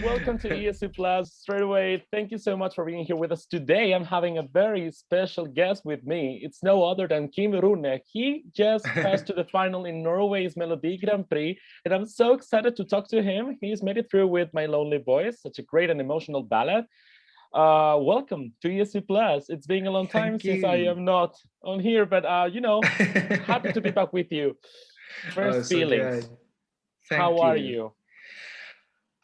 Welcome to ESCplus. Straight away, thank you so much for being here with us today. I'm having a very special guest with me. It's no other than Kiim Rune. He just passed to the final in Norway's Melodi Grand Prix, and I'm so excited to talk to him. He's made it through with My Lonely Voice, such a great and emotional ballad. Welcome to ESCplus. It's been a long time Thank since I you. am not on here, but happy to be back with you. Oh, First so good. feelings. How Thank are you. you?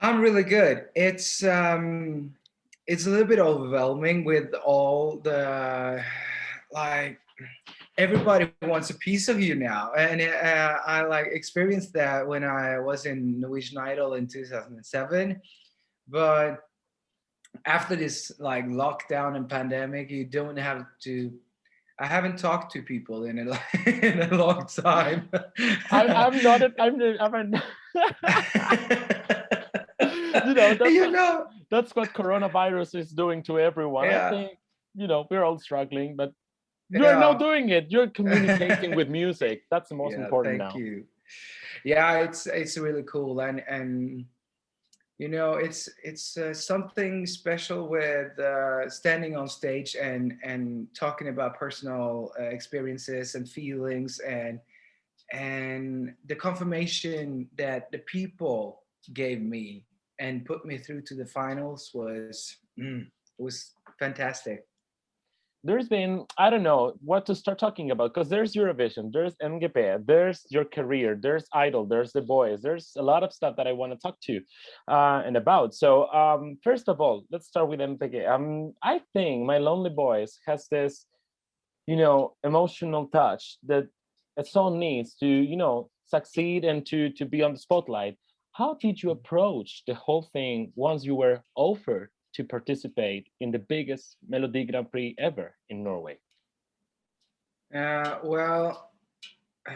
I'm really good. It's a little bit overwhelming with all the like everybody wants a piece of you now, and I like experienced that when I was in Norwegian Idol in 2007. But after this like lockdown and pandemic, you don't have to. I haven't talked to people in a in a long time. I'm not. I'm that's you know, that's what coronavirus is doing to everyone. I yeah, think we're all struggling, but you're now yeah, doing it. You're communicating with music. That's the most yeah. important Thank now. you. Yeah, it's really cool, and it's something special with standing on stage and talking about personal experiences and feelings and the confirmation that the people gave me and put me through to the finals was fantastic. There's been, I don't know what to start talking about, because there's Eurovision, there's MGP, there's your career, there's Idol, there's The Boys, there's a lot of stuff that I want to talk to and about. So first of all, let's start with MPG. I think My Lonely Boys has this, emotional touch that a song needs to, succeed and to be on the spotlight. How did you approach the whole thing once you were offered to participate in the biggest Melodi Grand Prix ever in Norway? Well, uh,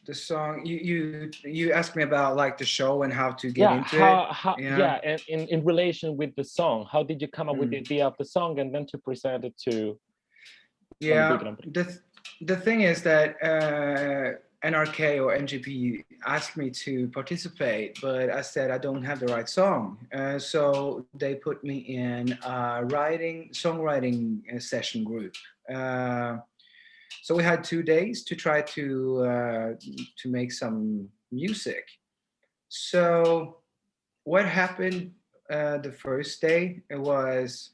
the song you asked me about like the show and how to get Yeah, into it. Yeah. yeah, and in relation with the song, how did you come up with the Mm. idea of the song and then to present it to Melodi Yeah. Grand Prix? The thing is that NRK or NGP asked me to participate, but I said I don't have the right song. So they put me in a songwriting session group. Uh, so we had 2 days to try to make some music. So what happened the first day? It was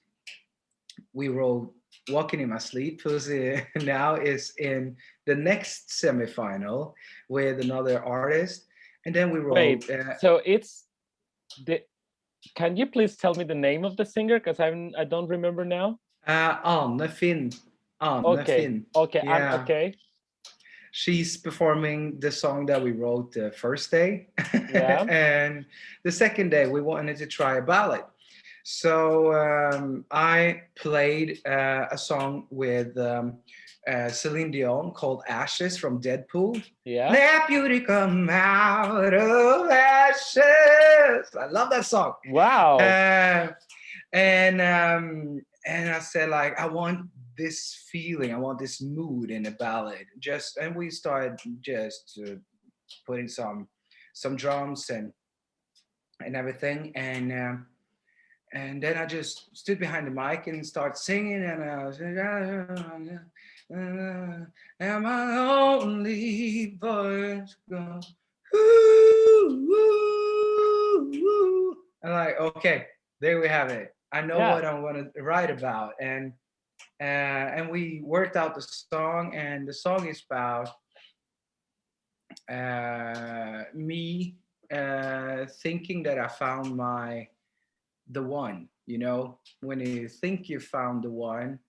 we wrote "Walking in My Sleep," who's now is in the next semifinal with another artist, and then we Wait, wrote so it's the. Can you please tell me the name of the singer? Because I don't remember now. Anne Finn. Anne Okay, Finn. okay, I'm Yeah, okay. she's performing the song that we wrote the first day, Yeah. and the second day we wanted to try a ballad. So I played a song with Celine Dion called "Ashes" from Deadpool. Yeah. Let beauty come out of ashes. I love that song. Wow. Uh, and I said like I want this feeling, I want this mood in the ballad. And we started just putting some drums and everything and then I just stood behind the mic and started singing, and I was like, "Am I only voice go?" I'm like, okay, there we have it. I know Yeah. what I'm going to write about, and we worked out the song, and the song is about me thinking that I found the one, when you think you found the one,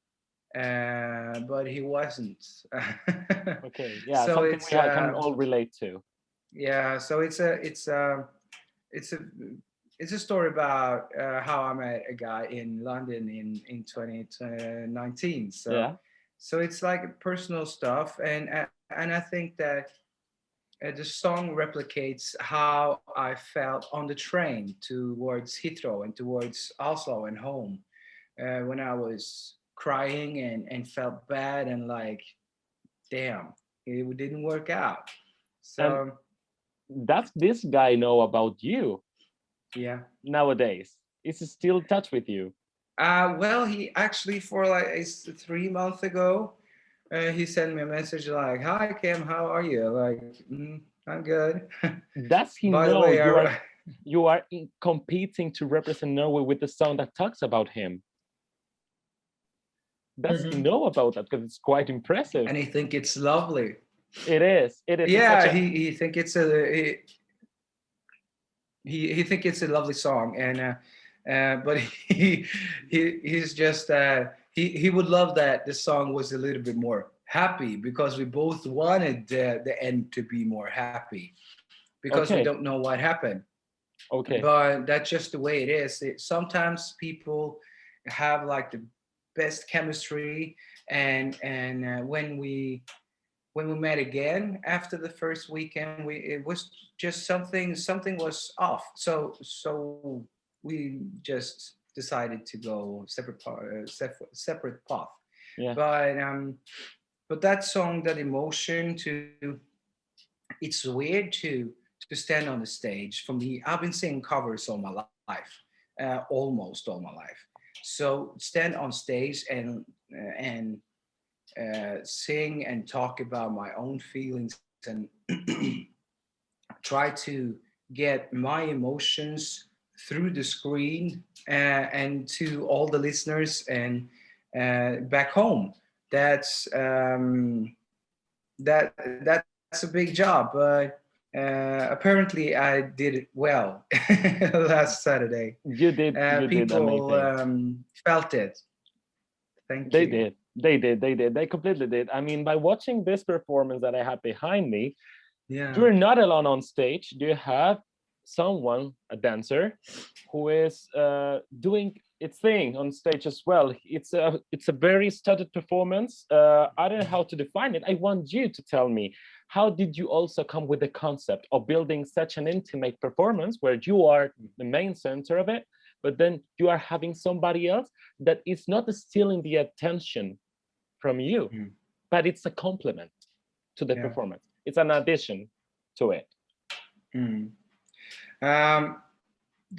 but he wasn't. Okay. Yeah. so Something it's we can all relate to. yeah, so it's a it's a story about how I met a guy in London in 2019. Yeah. So it's like personal stuff, and I think that the song replicates how I felt on the train towards Heathrow and towards Oslo and home when I was crying and felt bad and like, damn, it didn't work out. And So does this guy know about you? Yeah. nowadays? Is he still in touch with you? Well, he actually for like 3 months ago, he sent me a message like, "Hi Kim, how are you?" Like, I'm good. Does he By the know way, you are competing to represent Norway with the song that talks about him? Does he know about that? Because it's quite impressive. and he think it's lovely. It is. It is. It's Yeah, such a... he think it's he think it's a lovely song, and but he's just he would love that the song was a little bit more happy, because we both wanted the end to be more happy, because we Okay. don't know what happened. Okay. But that's just the way it is. Sometimes people have like the best chemistry, and when we met again after the first weekend, it was just something was off. So we just decided to go separate path. Yeah. But that song, that emotion, it's weird to stand on the stage. For me, I've been singing covers all my life, almost all my life. So stand on stage and sing and talk about my own feelings and try to get my emotions through the screen, and to all the listeners and back home. That's a big job, but apparently I did it well last Saturday. You did People amazing. felt it. Thank They you. did. They completely did. I mean, by watching this performance that I have behind me, Yeah. you're not alone on stage. You have someone, a dancer, who is doing its thing on stage as well. It's a very studied performance. I don't know how to define it. I want you to tell me, how did you also come with the concept of building such an intimate performance where you are the main center of it, but then you are having somebody else that is not stealing the attention from you, but it's a complement to the performance. It's an addition to it.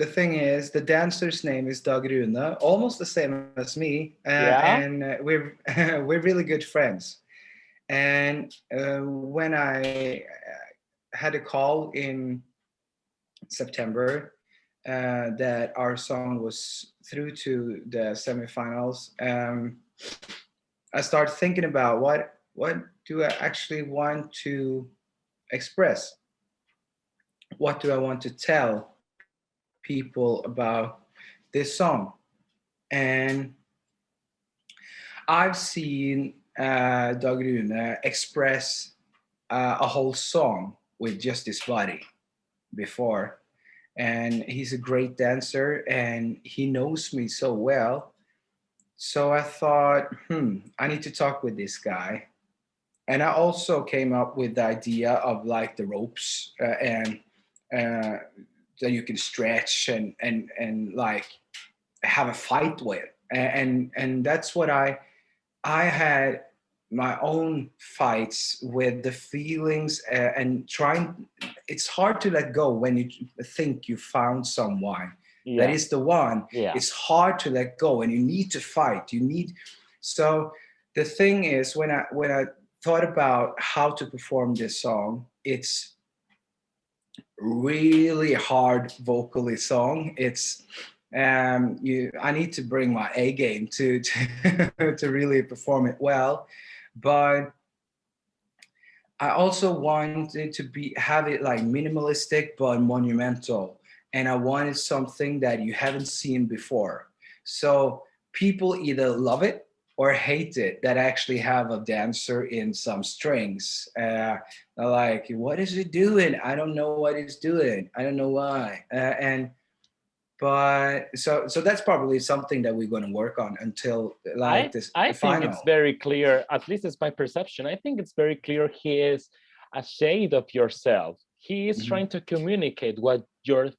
The thing is, the dancer's name is Dag Rune, almost the same as me, and we're we're really good friends. And when I had a call in September that our song was through to the semifinals, I started thinking about what do I actually want to express? What do I want to tell people about this song? And I've seen Dag Rune express a whole song with just his body before. And he's a great dancer and he knows me so well. So I thought, I need to talk with this guy. And I also came up with the idea of like the ropes and that you can stretch and like have a fight with. And that's what I had my own fights with the feelings and trying. It's hard to let go when you think you found someone that is the one. It's hard to let go and you need to fight. So the thing is, when I thought about how to perform this song, it's really hard vocally song. It's I need to bring my A game to to really perform it well, but I also wanted to have it like minimalistic but monumental, and I wanted something that you haven't seen before. So people either love it or hate it, that actually have a dancer in some strings. Like, what is it doing? I don't know what it's doing. I don't know why. But so that's probably something that we're going to work on until like the I final. think it's very clear, at least it's my perception. I think it's very clear he is a shade of yourself. He is trying to communicate what your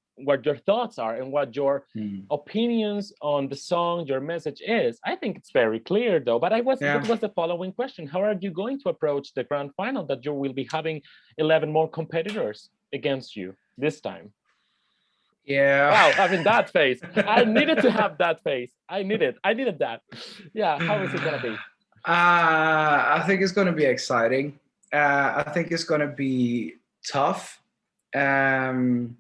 thoughts are and what your opinions on the song, your message is. I think it's very clear though. But what was the following question? How are you going to approach the grand final that you will be having 11 more competitors against you this time? Yeah. Wow, I mean that face. I needed to have that face. I needed that. Yeah, how is it gonna be? I think it's going to be exciting. I think it's going to be tough. Um,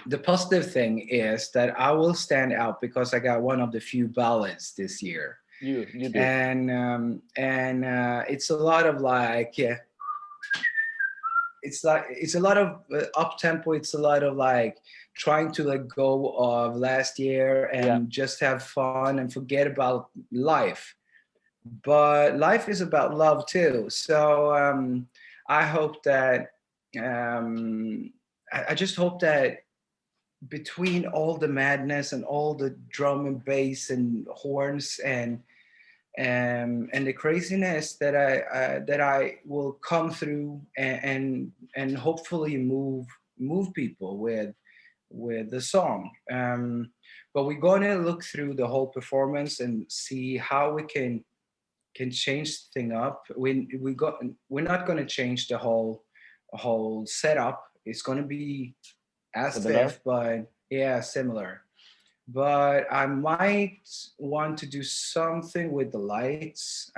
the positive thing is that I will stand out because I got one of the few ballads this year, You do. and it's a lot of like, yeah, it's a lot of up tempo. It's a lot of like trying to let go of last year Yeah. and just have fun and forget about life. But life is about love too. So I hope that I just hope that between all the madness and all the drum and bass and horns and the craziness that I will come through and hopefully move people with the song. But we're going to look through the whole performance and see how we can change the thing up. We're not going to change the whole setup. It's going to be as Similar. stiff, but yeah, similar. But I might want to do something with the lights,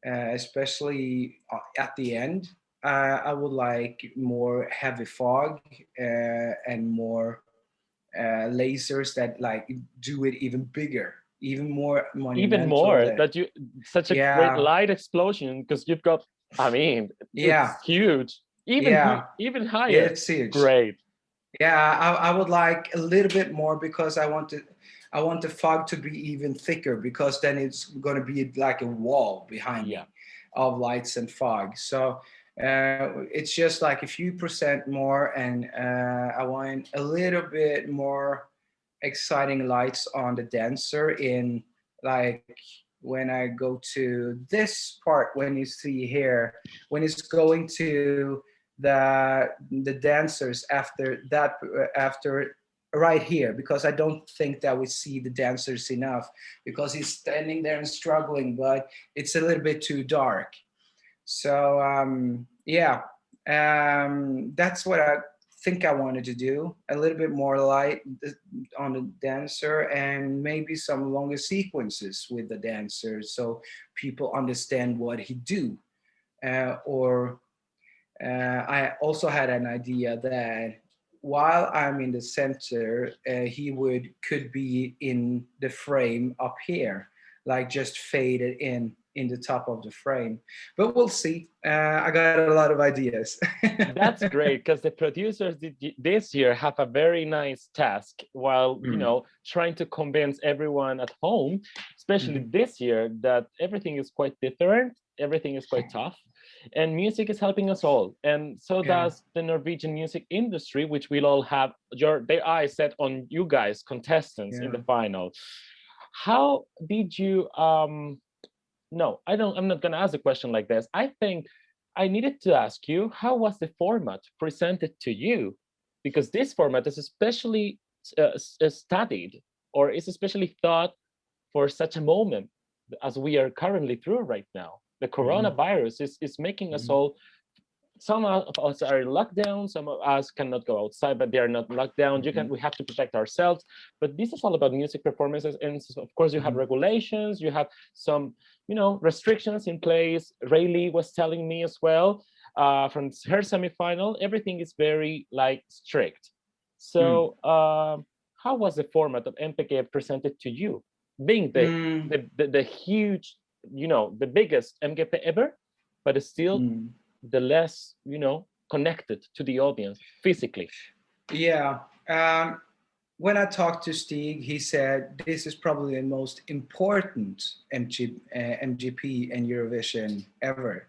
especially at the end. I would like more heavy fog and more lasers that like do it even bigger, even more Even monumental. more That that you such a great yeah, light explosion because you've got. I mean, yeah, it's huge. yeah. Even higher. It's huge. Great. Yeah, I would like a little bit more because I want the fog to be even thicker because then it's going to be like a wall behind Yeah. me of lights and fog. So it's just like a few percent more, and I want a little bit more exciting lights on the dancer in like when I go to this part when you see here when it's going to the dancers after that after right here because I don't think that we see the dancers enough because he's standing there and struggling but it's a little bit too dark so yeah that's what I think I wanted to do a little bit more light on the dancer and maybe some longer sequences with the dancer so people understand what he do or I also had an idea that while I'm in the center, he would could be in the frame up here, like just faded in the top of the frame. But we'll see. I got a lot of ideas. That's great because the producers this year have a very nice task while Mm, trying to convince everyone at home, especially mhm. this year, that everything is quite different, everything is quite tough, and music is helping us all. And so Yeah, does the Norwegian music industry, which will all have their eyes set on you guys, contestants in yeah. the final. How did you no, I'm not gonna ask a question like this. I think I needed to ask you, how was the format presented to you? Because this format is especially studied or is especially thought for such a moment as we are currently through right now. The Mhm, coronavirus is making us mhm, all. Some of us are in lockdown, some of us cannot go outside, but they are not locked down. mhm, We have to protect ourselves. But this is all about music performances, and of course you have mhm, regulations, you have some restrictions in place. Rayleigh was telling me as well, from her semifinal, everything is very like strict. mm. So how was the format of MPK presented to you, being Mm, the huge, the biggest MGP ever, but it's still mm. the less connected to the audience physically. Yeah. Um, when I talked to Stig, he said this is probably the most important MGP and Eurovision ever,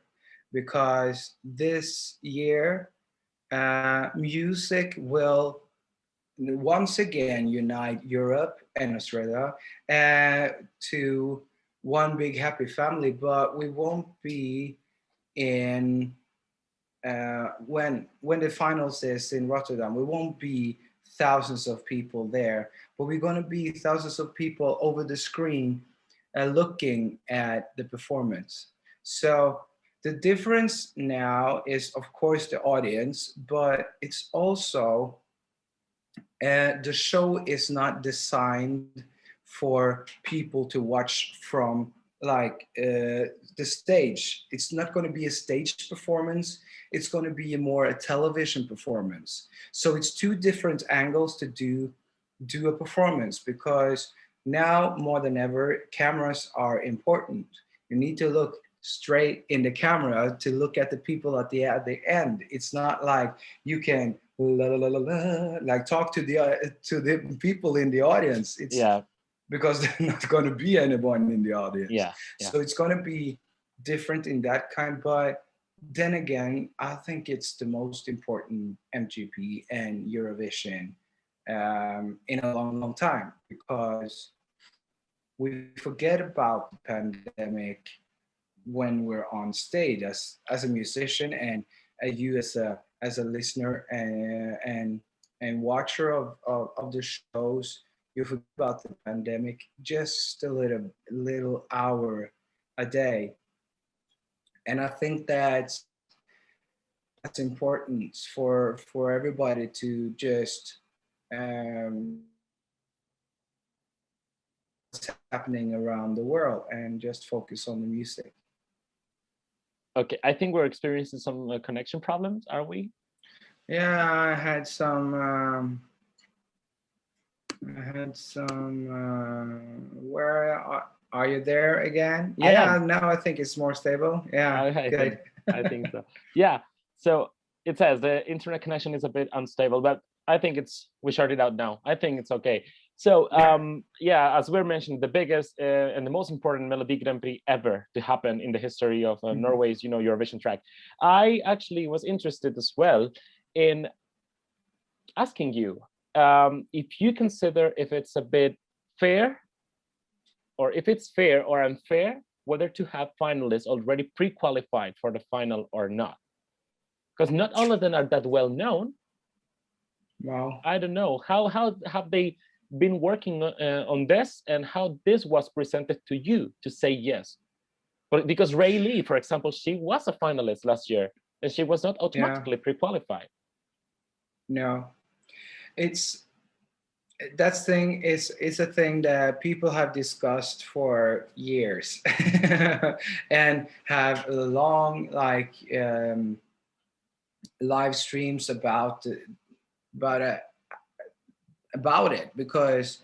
because this year music will once again unite Europe and Australia uh, to one big happy family, but we won't be in when the finals is in Rotterdam, we won't be thousands of people there, but we're going to be thousands of people over the screen looking at the performance. So the difference now is, of course, the audience, but it's also The show is not designed for people to watch from like the stage. It's not going to be a stage performance. It's going to be a television performance. So it's two different angles to do a performance, because now more than ever cameras are important. You need to look straight in the camera to look at the people at the end. It's not like you can la, la, la, la, la, like talk to the people in the audience. It's Yeah. because there's not going to be anyone in the audience. Yeah. So it's going to be different in that kind. But then again, I think it's the most important MGP and Eurovision in a long, long time, because we forget about the pandemic when we're on stage as a musician, and you as a listener and watcher of the shows. You forget about the pandemic just a little hour a day, and I think that's important for everybody to just what's happening around the world and just focus on the music. Okay, I think we're experiencing some connection problems, are we? Yeah, I had some. Where are you there again? Yeah, now I think it's more stable. Yeah, good. I think so. Yeah. So it says the internet connection is a bit unstable, but I think we shut it out now. I think it's okay. So yeah, as we're mentioning, the biggest and the most important Melodi Grand Prix ever to happen in the history of Norway's, Eurovision track. I actually was interested as well in asking you if you consider if it's a bit fair, or if it's fair or unfair, whether to have finalists already pre-qualified for the final or not. Because not all of them are that well known. Wow. I don't know. How have they been working on this, and how this was presented to you to say yes? But because REHEARSALS, for example, she was a finalist last year, and she was not automatically pre-qualified. No, it's a thing that people have discussed for years and have long live streams about it, because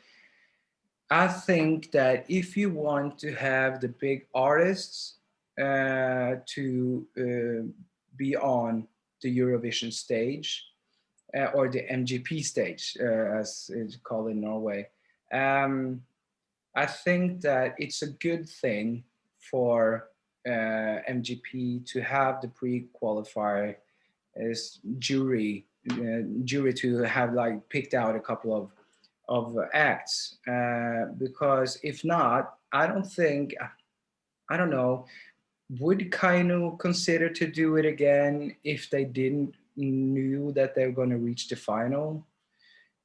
I think that if you want to have the big artists to be on the Eurovision stage, or the MGP stage, as it's called in Norway, I think that it's a good thing for MGP to have the pre-qualifier as jury to have picked out a couple of acts, because if not, I don't know, would Kainu consider to do it again if they didn't knew that they were going to reach the final?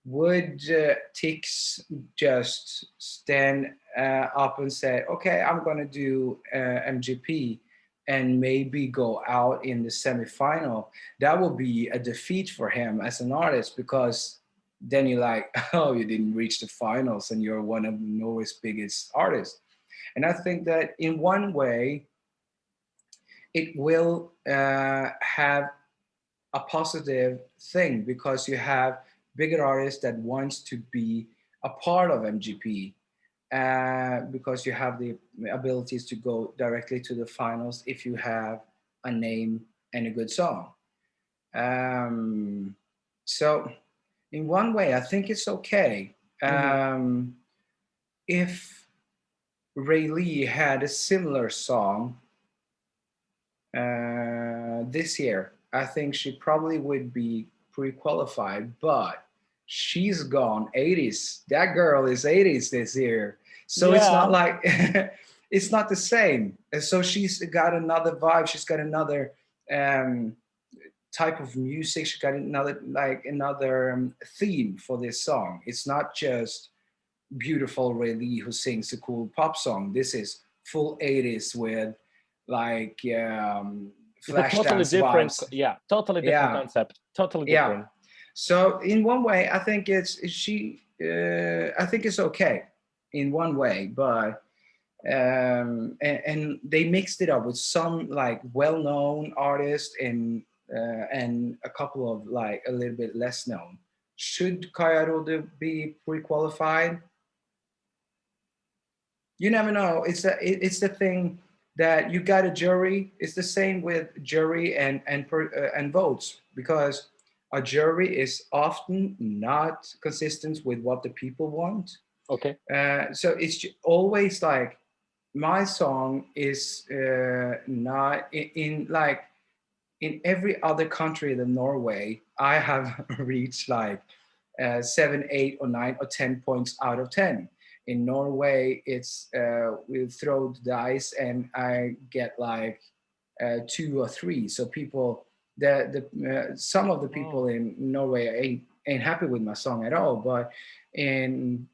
Would Tix just stand up and say, okay, I'm going to do MGP and maybe go out in the semifinal? That would be a defeat for him as an artist, because then you're like, oh, you didn't reach the finals and you're one of Norway's biggest artists. And I think that in one way, it will have a positive thing, because you have bigger artists that wants to be a part of MGP, because you have the abilities to go directly to the finals if you have a name and a good song. So in one way, I think it's okay. If REHEARSALS had a similar song this year, I think she probably would be pre-qualified, but she's gone 80s. That girl is 80s this year. So it's not like, it's not the same. And so she's got another vibe. She's got another type of music. She's got another theme for this song. It's not just beautiful REHEARSALS who sings a cool pop song. This is full 80s with flash totally dance different vibes. totally different concept, totally different. So in one way, I think I think it's okay in one way, but and they mixed it up with some like well-known artists and a couple of like a little bit less known. Should Kaja Rode be pre-qualified? You never know. It's the thing that you got a jury. It's the same with jury and votes, because a jury is often not consistent with what the people want. Okay. So it's always like my song is not in like in every other country than Norway. I have reached like 7, 8, or 9 or 10 points out of 10. In Norway, it's we throw the dice and I get like 2 or 3. So people, some of the people in Norway ain't happy with my song at all. But in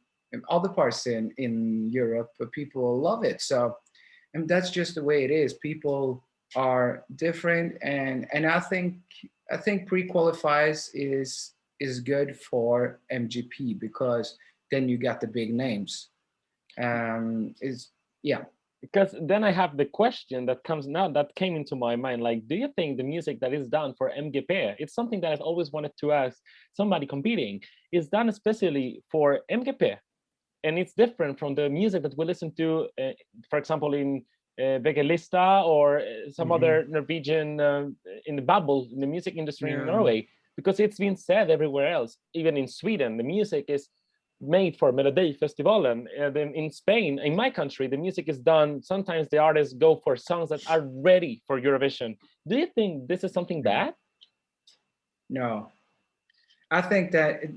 other parts in Europe, people love it. So, and that's just the way it is. People are different, and I think pre-qualifies is good for MGP, because then you got the big names. Is yeah. Because then I have the question that comes now that came into my mind, like, do you think the music that is done for MGP, it's something that I've always wanted to ask somebody competing, is done especially for MGP, and it's different from the music that we listen to, for example, in Vegelista or some other Norwegian in the bubble in the music industry in Norway, because it's been said everywhere else, even in Sweden, the music is made for Melodi Festivalen. And then in Spain, in my country, the music is done. Sometimes the artists go for songs that are ready for Eurovision. Do you think this is something bad? No, I think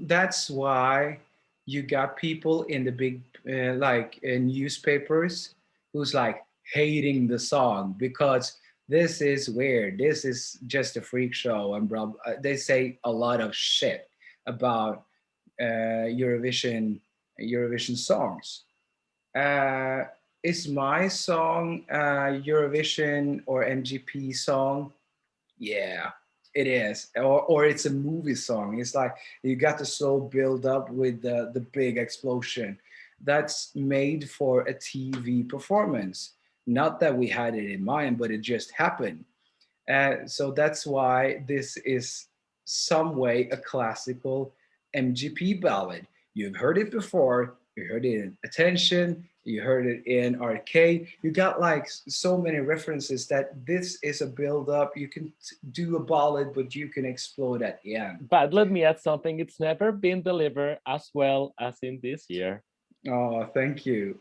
that's why you got people in the big newspapers who's like hating the song, because this is weird. This is just a freak show, and they say a lot of shit about Eurovision songs. Is my song Eurovision or MGP song? Yeah, it is. Or it's a movie song. It's like you got the slow build up with the big explosion. That's made for a TV performance. Not that we had it in mind, but it just happened. So that's why this is some way a classical MGP ballad. You've heard it before. You heard it in Attention. You heard it in Arcade. You got like so many references that this is a build up. You can do a ballad, but you can explode at the end. But let me add something. It's never been delivered as well as in this year. Oh, thank you.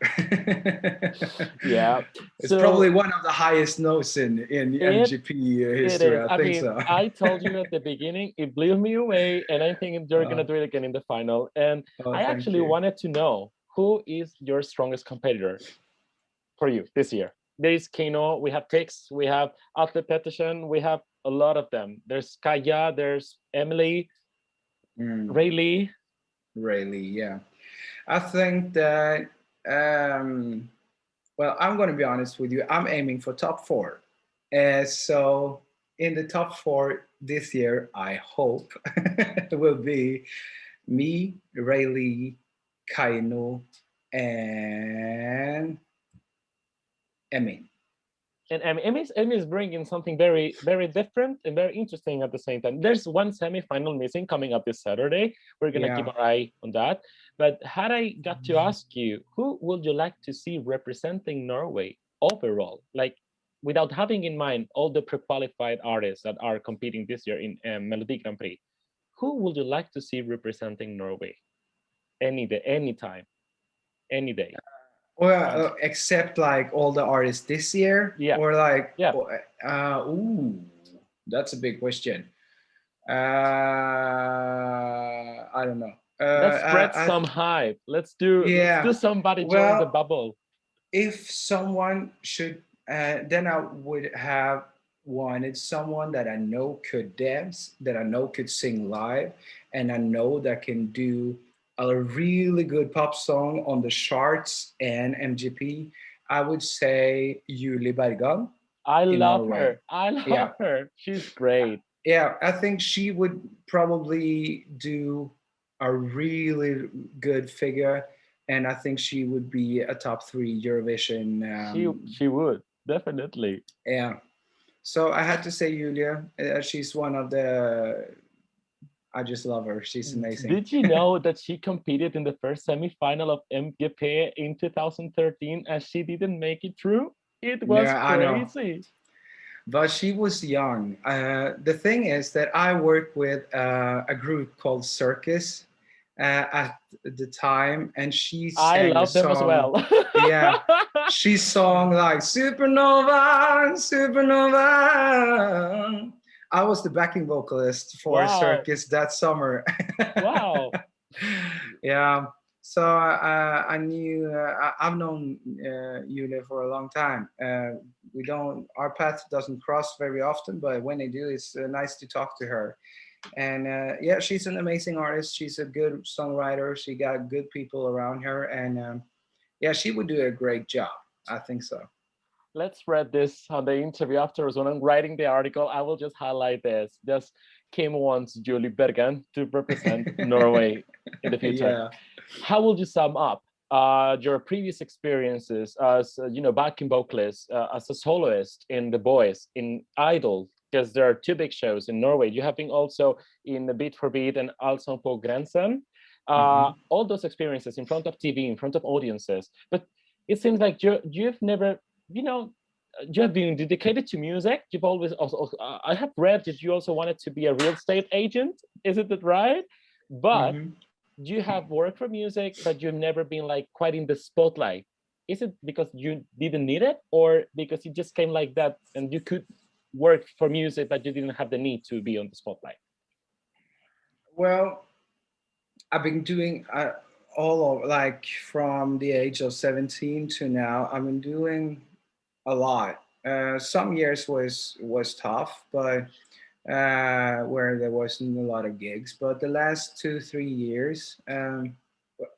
Yeah, it's probably one of the highest notes in MGP history. I think so. I told you at the beginning, it blew me away, and I think you're gonna do it again in the final. And I actually wanted to know, who is your strongest competitor for you this year? There is Kino, we have Tix, we have Atle Pettersen, we have a lot of them. There's Kaja, there's Emily, Rayleigh. Rayleigh, yeah. I think that, well, I'm going to be honest with you. I'm aiming for top 4. So in the top 4 this year, I hope it will be me, Rayleigh, Kaino, and Emmy. And Emmy is bringing something very, very different and very interesting at the same time. There's one semi-final missing coming up this Saturday. We're going to keep our eye on that. But had I got to ask you, who would you like to see representing Norway overall? Like, without having in mind all the pre-qualified artists that are competing this year in Melodi Grand Prix, who would you like to see representing Norway? Any day, anytime, any day. Well, except like all the artists this year, or like, ooh, that's a big question. I don't know. Let's spread some hype. Let's do somebody join the bubble. If someone should, then I would have wanted someone that I know could dance, that I know could sing live, and I know that can do a really good pop song on the charts and MGP. I would say Julie Bergan. I love her. I love her. She's great. Yeah, I think she would probably do a really good figure, and I think she would be a top 3 Eurovision. She would definitely. Yeah, so I had to say Julia. She's one of the. I just love her. She's amazing. Did you know that she competed in the first semifinal of MGP in 2013 and she didn't make it through? It was Yeah, I know. crazy. But she was young. The thing is that I worked with a group called Circus at the time, and she I sang the love them as song. well. Yeah, she sang like Supernova, Supernova. I was the backing vocalist for Wow. Circus that summer. Wow. Yeah. So I knew I've known Yulia for a long time. We don't our path doesn't cross very often, but when they do, it's nice to talk to her. And yeah, she's an amazing artist. She's a good songwriter. She got good people around her, and yeah, she would do a great job. I think so. Let's read this on the interview afterwards. When I'm writing the article, I will just highlight this. Just Kiim wants Julie Bergen to represent Norway in the future. Yeah. How would you sum up your previous experiences as backing vocalist, as a soloist in The Boys, in Idol? Because there are 2 big shows in Norway. You have been also in the Beat for Beat and also på Grensen. All those experiences in front of TV, in front of audiences. But it seems like you've never, you have been dedicated to music. You've always also, I have read that you also wanted to be a real estate agent. Is it that right? But you have worked for music, but you've never been like quite in the spotlight. Is it because you didn't need it, or because it just came like that and you could work for music, but you didn't have the need to be on the spotlight? Well, I've been doing all of like from the age of 17 to now. I've been doing a lot. Some years was tough, but where there wasn't a lot of gigs. But the last 2 3 years,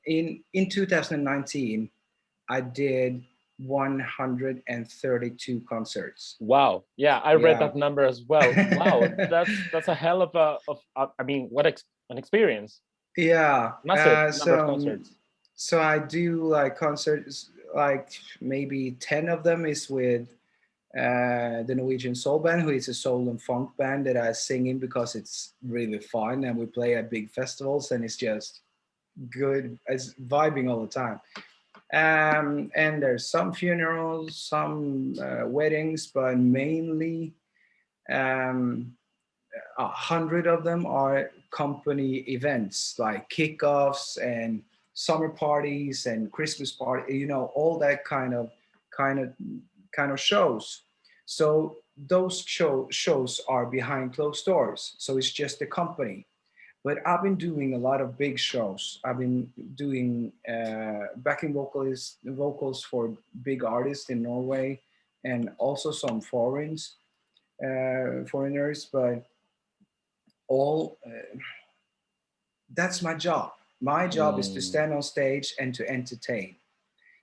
in 2019, I did 132 concerts. Wow. Yeah, I read Yeah. that number as well. Wow, that's a hell of I mean, what an experience. Yeah. Massive number of concerts. So I do like concerts, like maybe 10 of them is with the Norwegian soul band, who is a soul and funk band that I sing in because it's really fun, and we play at big festivals, and it's just good. It's vibing all the time. And there's some funerals, some weddings, but mainly 100 of them are company events like kickoffs and summer parties and Christmas party. All that kind of kind of shows. So those shows are behind closed doors. So it's just the company. But I've been doing a lot of big shows. I've been doing backing vocals for big artists in Norway, and also some foreigners. But all that's my job. My job is to stand on stage and to entertain.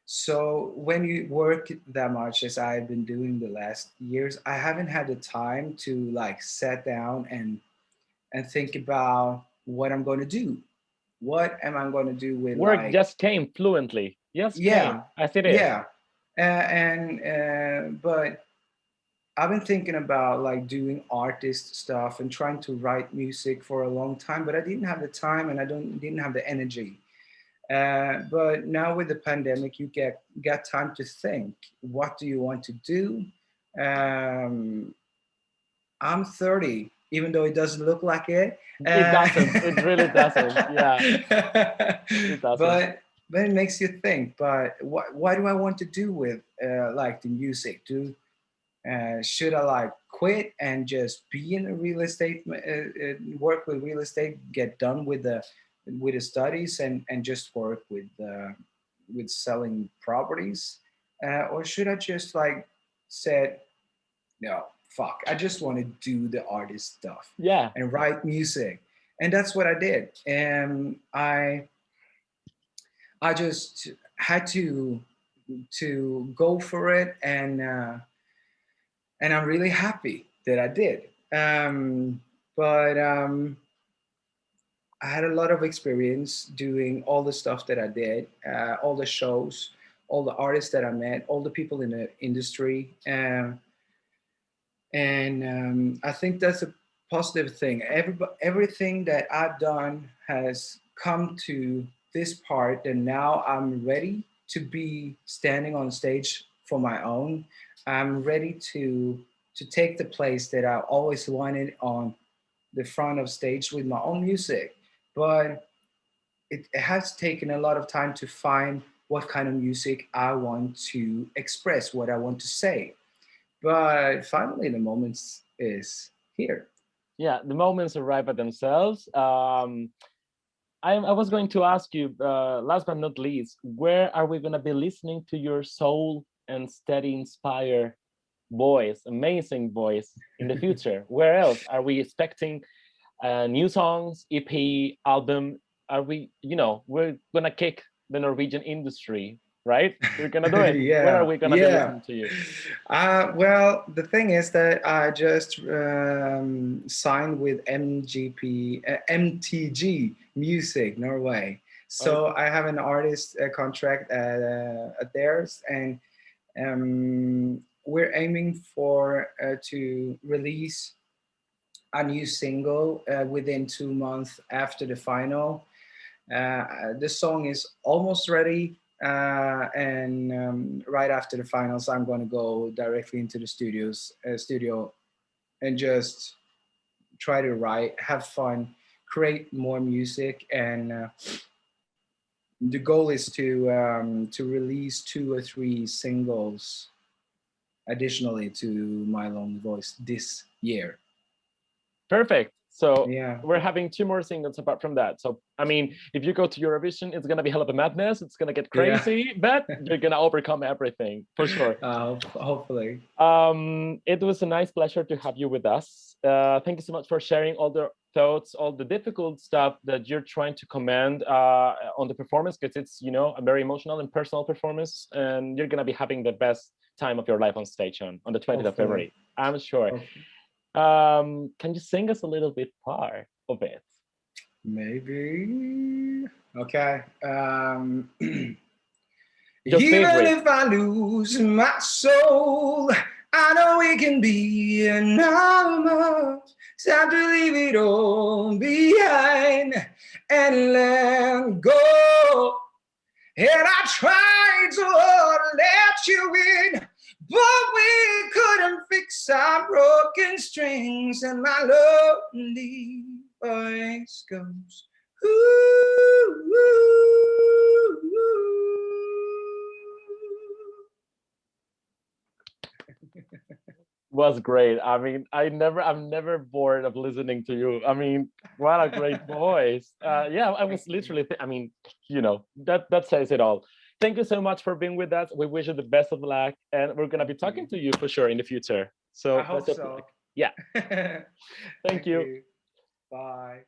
So when you work that much as I've been doing the last years, I haven't had the time to like sit down and think about what I'm going to do. What am I going to do with Work just came fluently. Yes, yeah, came as it is. yeah, but I've been thinking about like doing artist stuff and trying to write music for a long time, but I didn't have the time and I didn't have the energy. But now with the pandemic, you get time to think. What do you want to do? I'm 30, even though it doesn't look like it. It doesn't. It really doesn't. Yeah, it doesn't. But it makes you think. But what do I want to do with like the music? Should I like quit and just be in a real estate, work with real estate, get done with the studies and just work with selling properties, or should I just like said no, fuck, I just want to do the artist stuff, yeah, and write music, and that's what I did, and I just had to go for it, and I'm really happy that I did. but I had a lot of experience doing all the stuff that I did, all the shows, all the artists that I met, all the people in the industry. And I think that's a positive thing. Everything that I've done has come to this part, and now I'm ready to be standing on stage for my own. I'm ready to take the place that I always wanted on the front of stage with my own music. But it has taken a lot of time to find what kind of music I want to express, what I want to say. But finally, the moment is here. Yeah, the moments arrive by themselves. I was going to ask you, last but not least, where are we going to be listening to your soul and steady inspire voice, amazing voice in the future? Where else are we expecting new songs, EP, album? Are we, we're gonna kick the Norwegian industry, right? We're gonna do it. Where are Yeah, we gonna be yeah. listening to you? Well, the thing is that I just signed with MTG Music Norway. So Okay. I have an artist contract at theirs, and we're aiming for to release a new single within 2 months after the final. The song is almost ready, and right after the finals, I'm going to go directly into the studio, and just try to write, have fun, create more music, and the goal is to release 2 or 3 singles additionally to my Lonely Voice this year. Perfect. So Yeah. we're having 2 more singles apart from that. So, I mean, if you go to Eurovision, it's going to be hell of a madness. It's going to get crazy, but you're going to overcome everything for sure. Hopefully. It was a nice pleasure to have you with us. Thank you so much for sharing all the thoughts, all the difficult stuff that you're trying to command on the performance, because it's, a very emotional and personal performance, and you're going to be having the best time of your life on stage on the 20th of February. I'm sure. Hopefully. Can you sing us a little bit part of it? Maybe. Okay. Your Even favorite. if I lose my soul, I know it can be enough. Time to leave it all behind and let go. And I tried so hard to let you in, but we couldn't fix our broken strings, and my lonely voice goes, ooh, ooh, ooh. Was great. I mean, I'm never bored of listening to you. I mean, what a great voice. Yeah, I was literally, that says it all. Thank you so much for being with us. We wish you the best of luck, and we're gonna be talking to you for sure in the future. So I hope so. Yeah. Thank you. Bye.